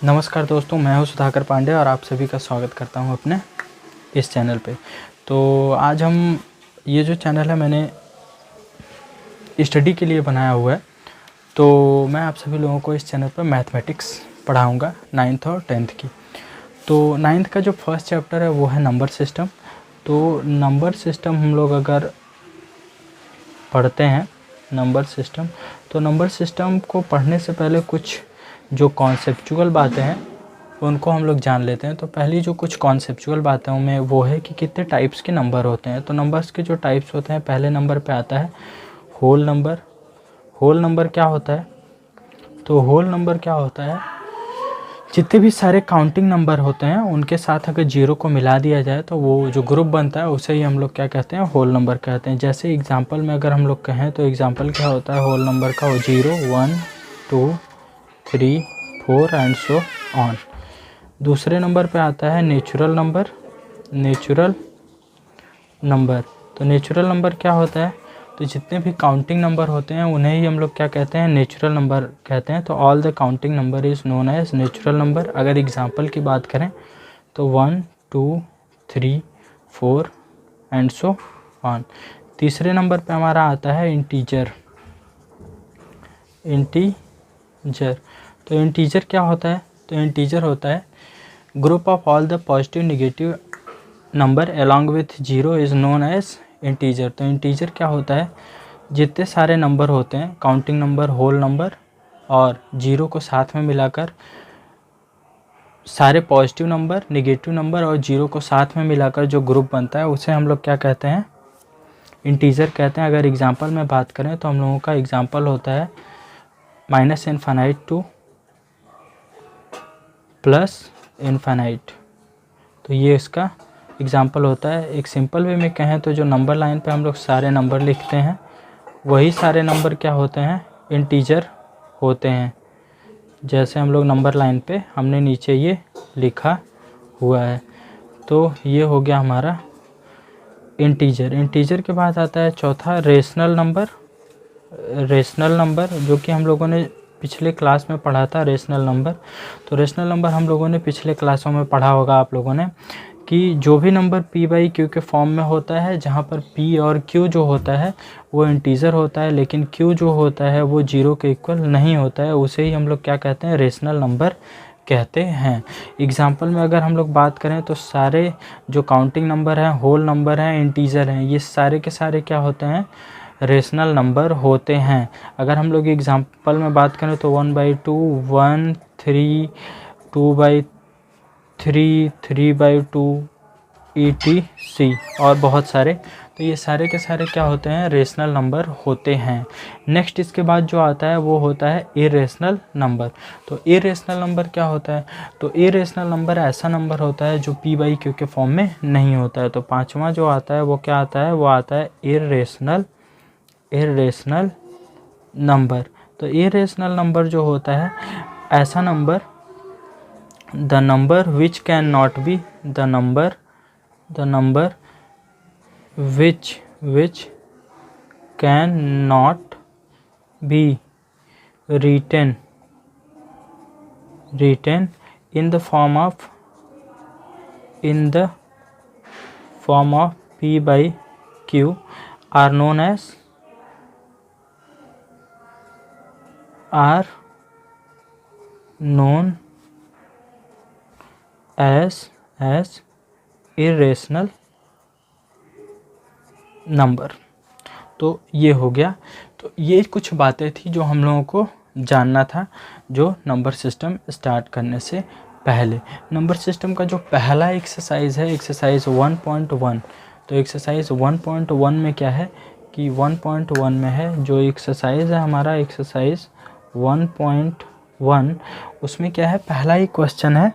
नमस्कार दोस्तों, मैं हूं सुधाकर पांडे और आप सभी का स्वागत करता हूं अपने इस चैनल पे। तो आज हम ये जो चैनल है मैंने स्टडी के लिए बनाया हुआ है। तो मैं आप सभी लोगों को इस चैनल पर मैथमेटिक्स पढ़ाऊंगा 9th और 10th की। तो 9th का जो फर्स्ट चैप्टर है वो है नंबर सिस्टम। तो नंबर सिस्टम हम लोग अगर पढ़ते हैं नंबर सिस्टम, तो नंबर सिस्टम को पढ़ने से पहले कुछ जो कॉन्सेप्चुअल बातें हैं उनको हम लोग जान लेते हैं। तो पहली जो कुछ कॉन्सेप्चुअल बातें में वो है कि कितने टाइप्स के नंबर होते हैं। तो नंबर्स के जो टाइप्स होते हैं, पहले नंबर पे आता है होल नंबर। होल नंबर क्या होता है? तो होल नंबर क्या होता है, जितने भी सारे काउंटिंग नंबर होते हैं उनके साथ अगर जीरो को मिला दिया जाए तो वो जो ग्रुप बनता है उसे ही हम लोग क्या कहते हैं, होल नंबर कहते हैं। जैसे एग्जांपल में अगर हम लोग कहें तो एग्जांपल क्या होता है होल नंबर का, 0 1 2 3 4 एंड सो ऑन। दूसरे नंबर पे आता है नेचुरल नंबर। नेचुरल नंबर, तो नेचुरल नंबर क्या होता है, तो जितने भी काउंटिंग नंबर होते हैं उन्हें ही हम लोग क्या कहते हैं, नेचुरल नंबर कहते हैं। तो all the counting number is known as natural number. अगर एग्जांपल की बात करें तो 1 2 3 4 एंड सो ऑन। तीसरे नंबर पे हमारा आता है इंटीजर। इंटीजर, तो इंटीजर क्या होता है, तो इंटीजर होता है group of all the positive negative number along with zero is known as integer. तो इंटीजर क्या होता है, जितने सारे नंबर होते हैं काउंटिंग नंबर, होल नंबर और जीरो को साथ में मिलाकर, सारे पॉजिटिव नंबर, नेगेटिव नंबर और जीरो को साथ में मिलाकर जो ग्रुप बनता है उसे हम लोग क्या कहते हैं, इंटीजर कहते हैं। अगर एग्जांपल में बात करें तो हम लोगों का एग्जांपल होता है -इनफाइनाइट टू +इनफाइनाइट। तो ये इसका एग्जांपल होता है। एक सिंपल वे में कहें तो जो नंबर लाइन पे हम लोग सारे नंबर लिखते हैं वही सारे नंबर क्या होते हैं, इंटीजर होते हैं। जैसे हम लोग नंबर लाइन पे हमने नीचे ये लिखा हुआ है। तो ये हो गया हमारा इंटीजर। इंटीजर के बाद आता है चौथा रेशनल नंबर। रेशनल नंबर जो कि हम लोगों ने पिछले क्लास में पढ़ा था, रेशनल नंबर। तो रेशनल नंबर हम लोगों ने पिछले क्लासों में पढ़ा होगा आप लोगों ने, कि जो भी नंबर p/q के फॉर्म में होता है, जहाँ पर p और q जो होता है वो इंटीजर होता है, लेकिन q जो होता है वो जीरो के इक्वल नहीं होता है, उसे ही हम लोग क्या कहते हैं, रेशनल नंबर कहते हैं। एग्जाम्पल में अगर हम लोग बात करें तो सारे जो काउंटिंग नंबर हैं, होल नंबर हैं, इंटीजर हैं, ये सारे के सारे क्या होते हैं, रेशनल नंबर होते हैं। अगर हम लोग एग्जाम्पल में बात करें तो 1/2 1 3 2/3 3/2 ETC और बहुत सारे। तो ये सारे के सारे क्या होते हैं, रेशनल नंबर होते हैं। नेक्स्ट इसके बाद जो आता है वो होता है इरेशनल नंबर। तो इरेशनल नंबर क्या होता है, तो इरेशनल नंबर ऐसा नंबर होता है जो p/q के फॉर्म में नहीं होता है। तो पांचवा जो आता है वो क्या आता है, वो आता है इरेशनल नंबर। तो इरेशनल नंबर जो होता है ऐसा number, the number which can not be, the number which cannot be written in the form of p/q are known as irrational number. तो ये हो गया। तो ये कुछ बातें थी जो हम लोगों को जानना था जो नंबर सिस्टम स्टार्ट करने से पहले। नंबर सिस्टम का जो पहला एक्सरसाइज है, एक्सरसाइज 1.1। तो एक्सरसाइज 1.1 में क्या है कि 1.1 में है जो एक्सरसाइज है हमारा, एक्सरसाइज 1.1, उसमें क्या है, पहला ही क्वेश्चन है।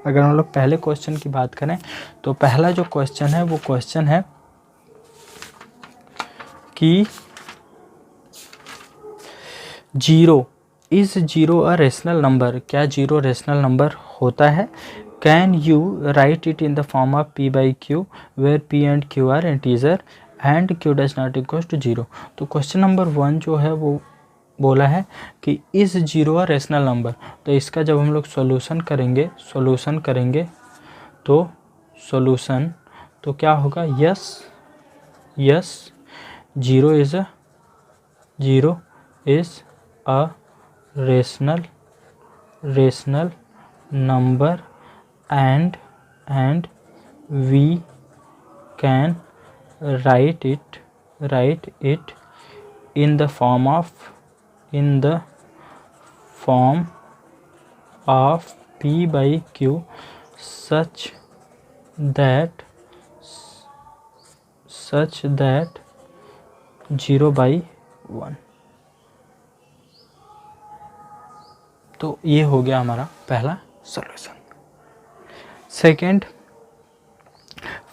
अगर हम लोग पहले क्वेश्चन की बात करें तो पहला जो क्वेश्चन है वो क्वेश्चन है कि is zero a rational number, क्या जीरो रेशनल नंबर होता है। Can you write it in the form of p/q where p and q are integer and q does not equal to zero. तो question number 1 जो है वो बोला है कि इस जीरो अ रेशनल नंबर। तो इसका जब हम लोग सॉल्यूशन करेंगे तो सॉल्यूशन तो क्या होगा, yes zero is a rational number and we can write it in the form of p by q such that 0/1। तो ये हो गया हमारा पहला solution. Second,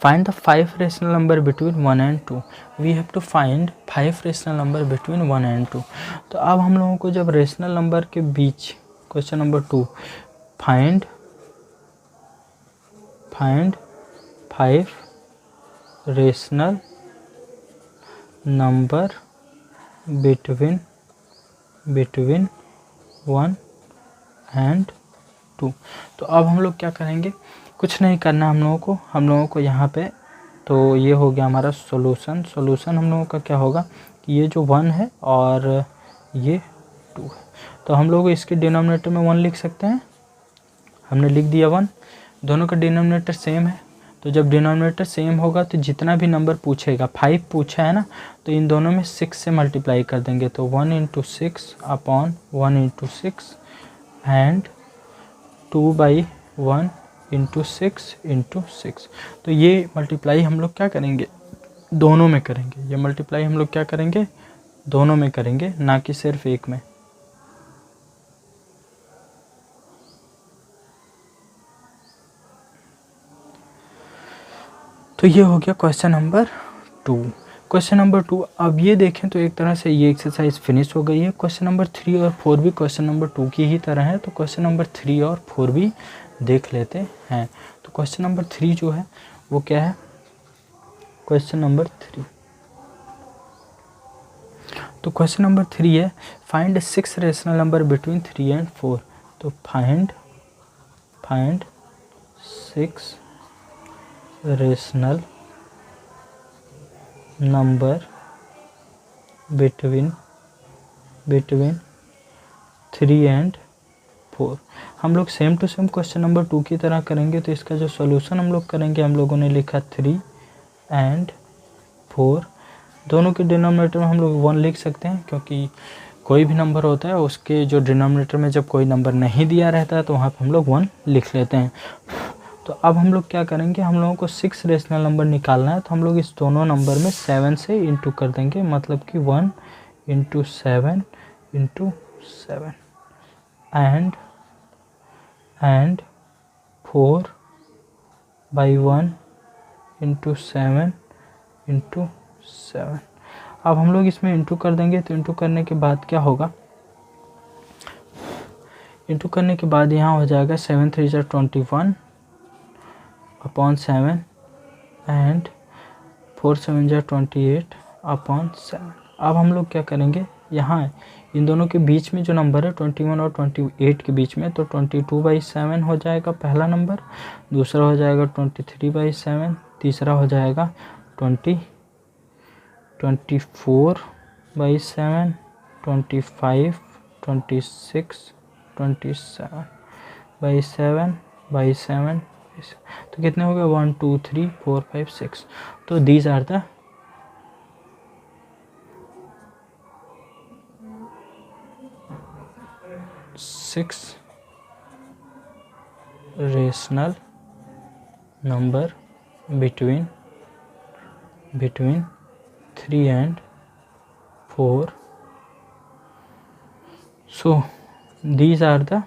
find the 5 rational number between 1 and 2। we have to find 5 rational number between 1 and 2। तो अब हम लोगों को जब रेशनल नंबर के बीच, question number 2, find 5 rational number between 1 and 2। तो अब हम लोग क्या करेंगे, कुछ नहीं करना हम लोगों को यहाँ पे, तो ये हो गया हमारा सॉल्यूशन हम लोगों का क्या होगा कि ये जो 1 है और ये 2 है, तो हम लोग इसके डिनोमिनेटर में 1 लिख सकते हैं। हमने लिख दिया 1, दोनों का डिनोमिनेटर सेम है, तो जब डिनोमिनेटर सेम होगा तो जितना भी नंबर पूछेगा, 5 पूछा है ना, तो इन दोनों में 6 से मल्टीप्लाई कर देंगे, तो 1 × 6 अपॉन 1 × 6 एंड 2/1 × 6 × 6। तो ये मल्टीप्लाई हम लोग क्या करेंगे, दोनों में करेंगे। ये मल्टीप्लाई हम लोग क्या करेंगे, दोनों में करेंगे, ना कि सिर्फ एक में। तो ये हो गया क्वेश्चन नंबर 2। अब ये देखें तो एक तरह से ये एक्सरसाइज फिनिश हो गई है। क्वेश्चन नंबर 3 और 4 भी क्वेश्चन नंबर 2 की ही तरह है, तो क्वेश्चन नंबर 3 और 4 भी देख लेते हैं। तो क्वेश्चन नंबर 3 जो है वो क्या है, क्वेश्चन नंबर 3, तो क्वेश्चन नंबर 3 है find 6 rational number between 3 and 4। तो find 6 rational number between 3 and 4। हम लोग same to same question number 2 की तरह करेंगे, तो इसका जो सॉल्यूशन हम लोग करेंगे, हम लोगों ने लिखा 3 and 4, दोनों के डिनोमिनेटर में हम लोग 1 लिख सकते हैं, क्योंकि कोई भी नंबर होता है उसके जो डिनोमिनेटर में जब कोई नंबर नहीं दिया रहता है तो वहाँ पे हम लोग 1 लिख लेते हैं। तो अब हम लोग क्या करेंगे, हम लोगों को 6 रेशनल नंबर निकालना है, तो हम लोग इस दोनों नंबर में 7 से इंटू कर देंगे, मतलब कि 1 × 7 × 7 एंड 4/1 × 7 × 7। अब हम लोग इसमें इंटू कर देंगे, तो इंटू करने के बाद क्या होगा, इंटू करने के बाद यहाँ हो जाएगा 7 × 3 = 21 अपॉन 7 एंड 4 × 7 = 28 अपॉन 7। अब हम लोग क्या करेंगे, यहाँ इन दोनों के बीच में जो नंबर है 21 और 28 के बीच में, तो 22/7 हो जाएगा पहला नंबर, दूसरा हो जाएगा 23/7, तीसरा हो जाएगा 24/7, 25, 26, 27/7। तो कितने हो गए, 1 2 3 4 5 6। तो these are the 6 rational number between 3 and 4। So these are the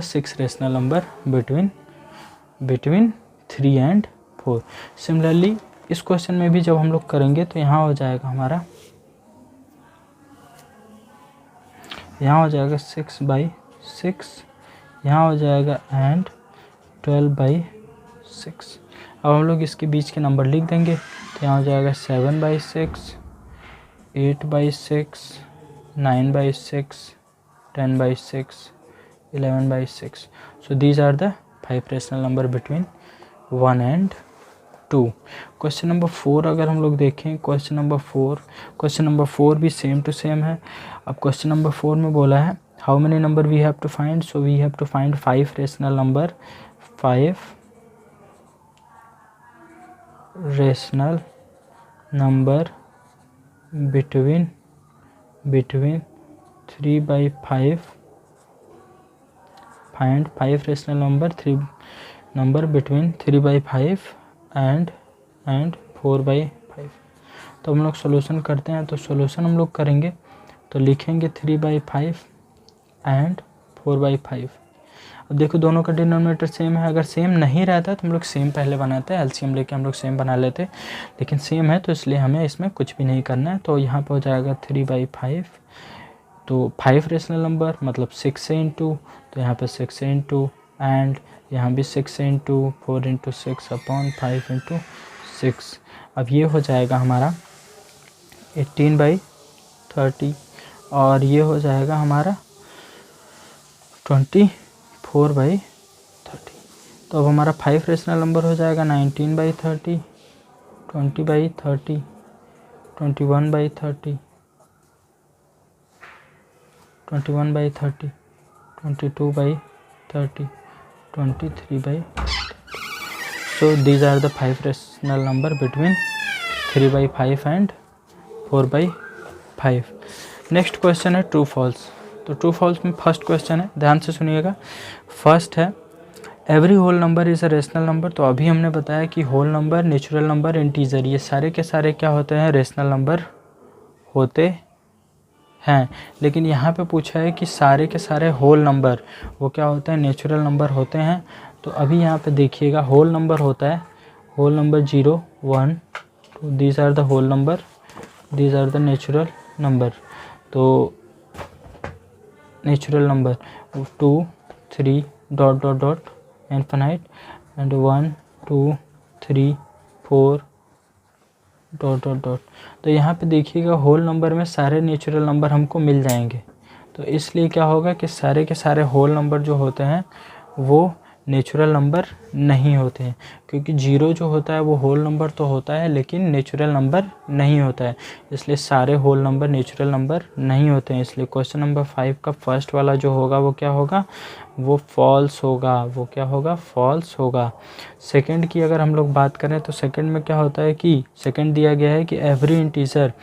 6 rational number between 3 and 4। Similarly इस क्वेश्चन में भी जब हम लोग करेंगे तो यहाँ हो जाएगा हमारा, यहाँ हो जाएगा 6/6, यहाँ हो जाएगा एंड 12/6। अब हम लोग इसके बीच के नंबर लिख देंगे, तो यहाँ हो जाएगा 7/6, 8/6, 9/6, 10/6, 11/6. So these are the 5 rational number between 1 and 2. Question number 4 अगर हम लोग देखें, क्वेश्चन नंबर 4 भी सेम टू सेम है. अब क्वेश्चन नंबर 4 में बोला है how many number we have to find. So we have to find 5 rational number, 5 rational number between 3/5. find 5 rational number between 3/5 and 4/5. तो हम लोग सोल्यूशन करते हैं. तो सोल्यूशन हम लोग करेंगे तो लिखेंगे 3/5 एंड 4/5. अब देखो दोनों का डिनोमिनेटर सेम है. अगर सेम नहीं रहता तो हम लोग सेम पहले बनाते हैं, एलसीएम लेके हम लोग सेम बना लेते, लेकिन सेम है तो इसलिए हमें इसमें कुछ भी नहीं करना है. तो यहाँ पर हो जाएगा 3/5. तो 5 रेशनल नंबर मतलब 6 से इंटू, तो यहाँ पे 6 से इंटू, एंड यहाँ भी 6 से इंटू, 4 इंटू 6 अपॉन 5 इंटू 6. अब ये हो जाएगा हमारा 18/30 और ये हो जाएगा हमारा 24/30. तो अब हमारा 5 रेशनल नंबर हो जाएगा 19/30, 20/30, 21/30, 21/30, 22/30, 23/30. So these are the 5 rational number between 3/5 and 4/5. Next question है ट्रू फॉल्स. तो ट्रू फॉल्स में फर्स्ट क्वेश्चन है, ध्यान से सुनिएगा. फर्स्ट है every whole number is a rational number. तो अभी हमने बताया कि whole number, natural number, integer ये सारे के सारे क्या होते हैं, रेशनल नंबर होते हैं. लेकिन यहाँ पे पूछा है कि सारे के सारे होल नंबर वो क्या होते हैं, नेचुरल नंबर होते हैं. तो अभी यहाँ पे देखिएगा होल नंबर होता है, whole number 0, 1, 2 these are the whole number, these are the natural number. तो natural number 2, 3 dot dot dot infinite and 1, 2, 3, 4 dot dot dot. तो यहाँ पे देखिएगा होल नंबर में सारे नेचुरल नंबर हमको मिल जाएंगे. तो इसलिए क्या होगा कि सारे के सारे होल नंबर जो होते हैं वो नेचुरल नंबर नहीं होते हैं, क्योंकि 0 जो होता है वो होल नंबर तो होता है लेकिन नेचुरल नंबर नहीं होता है. इसलिए सारे होल नंबर नेचुरल नंबर नहीं होते हैं. इसलिए क्वेश्चन नंबर 5 का फर्स्ट वाला जो होगा वो क्या होगा, वो फॉल्स होगा. वो क्या होगा, फॉल्स होगा. सेकंड की अगर हम लोग बात करें तो सेकंड में क्या होता है कि सेकंड दिया गया है कि every integer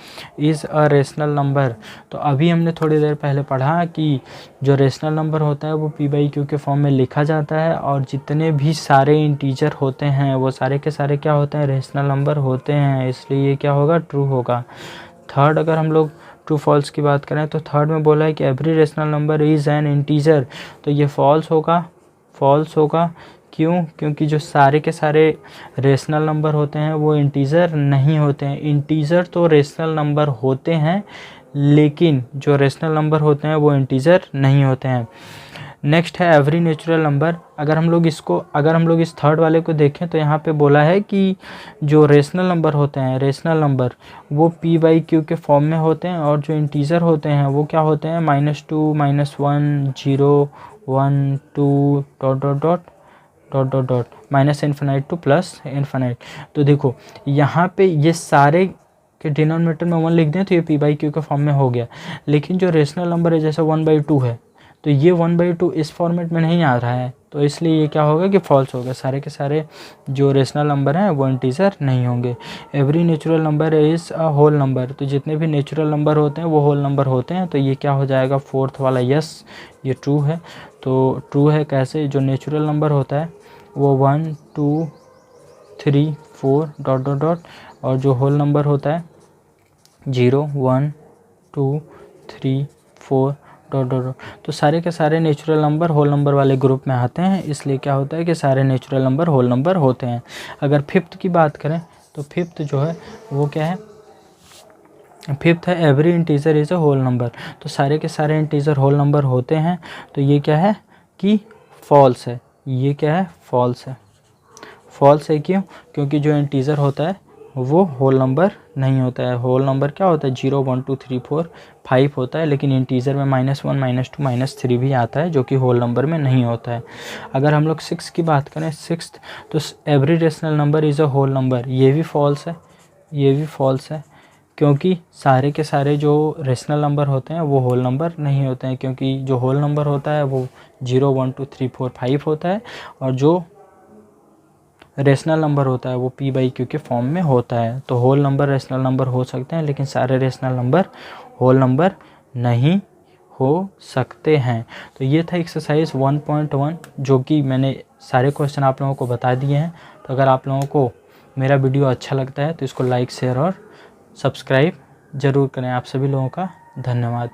is a rational number. तो अभी हमने थोड़ी देर पहले पढ़ा कि जो रेशनल नंबर होता है वो p/q के फॉर्म में लिखा जाता है, और जितने भी सारे इंटीजर होते हैं वो सारे के सारे क्या होते हैं, रेशनल नंबर होते हैं. इसलिए ये क्या होगा, ट्रू होगा. थर्ड अगर हम लोग ट्रू फॉल्स की बात करें तो थर्ड में बोला है कि every rational number is an integer. तो ये फॉल्स होगा. फॉल्स होगा क्यों, क्योंकि जो सारे के सारे रेशनल नंबर होते हैं वो इंटीजर नहीं होते हैं. इंटीजर तो रेशनल नंबर होते हैं लेकिन जो रेशनल नंबर होते हैं वो इंटीजर नहीं होते हैं. नेक्स्ट है एवरी नेचुरल नंबर. अगर हम लोग इस थर्ड वाले को देखें तो यहाँ पे बोला है कि जो रेशनल नंबर होते हैं, रेशनल नंबर वो p/q के फॉर्म में होते हैं, और जो इंटीजर होते हैं वो क्या होते हैं, -2, -1, 0, 1, 2 dot dot dot dot dot dot minus infinite two plus infinite. तो देखो यहाँ पे ये सारे के डिनोमिनेटर में 1 लिख दें तो ये p/q के फॉर्म में हो गया. लेकिन जो रेशनल नंबर है जैसे 1/2 है तो ये 1/2 इस फॉर्मेट में नहीं आ रहा है, तो इसलिए ये क्या होगा कि फॉल्स होगा. सारे के सारे जो रेशनल नंबर हैं वो इंटीजर नहीं होंगे. Every natural number is a whole number. तो जितने भी नेचुरल नंबर होते हैं वो होल नंबर होते हैं. तो ये क्या हो जाएगा, फोर्थ वाला यस, ये ट्रू है. तो ट्रू है कैसे, जो नेचुरल नंबर होता है वो 1, 2, 3, 4 डॉट डॉट डॉट, और जो होल नंबर होता है 0, 1, 2, 3, 4 डॉट डॉट डॉट. तो सारे के सारे नेचुरल नंबर होल नंबर वाले ग्रुप में आते हैं. इसलिए क्या होता है कि सारे नेचुरल नंबर होल नंबर होते हैं. अगर फिफ्थ की बात करें तो फिफ्थ जो है वो क्या है, फिफ्थ है every integer is a whole number. तो सारे के सारे इंटीजर होल नंबर होते हैं. तो ये क्या है कि फॉल्स है. ये क्या है, फॉल्स है. फॉल्स है क्यों, क्योंकि जो इंटीजर होता है वो होल नंबर नहीं होता है। होल नंबर क्या होता है, 0 1 2 3 4 5 होता है, लेकिन इंटीजर में -1 -2 -3 भी आता है जो कि होल नंबर में नहीं होता है। अगर हम लोग 6 की बात करें, 6 तो every rational number is a whole number, ये भी फॉल्स है, ये भी फॉल्स है, क्योंकि सारे के सारे जो रेशनल नंबर होते हैं वो होल नंबर नहीं होते हैं, क्योंकि जो होल नंबर होता है वो 0 1 2 3 4 5 होता है, और जो रेशनल नंबर होता है वो p/q के फॉर्म में होता है। तो होल नंबर रेशनल नंबर हो सकते हैं, लेकिन सारे रेशनल नंबर होल नंबर नहीं हो सकते हैं। तो ये था एक्सरसाइज 1.1, जो कि मैंने सारे क्वेश्चन आप लोगों को बता दिए हैं। तो अगर आप लोगों को मेरा वीडियो अच्छा लगता है तो इसको लाइक, शेयर और सब्सक्राइब ज़रूर करें। आप सभी लोगों का धन्यवाद।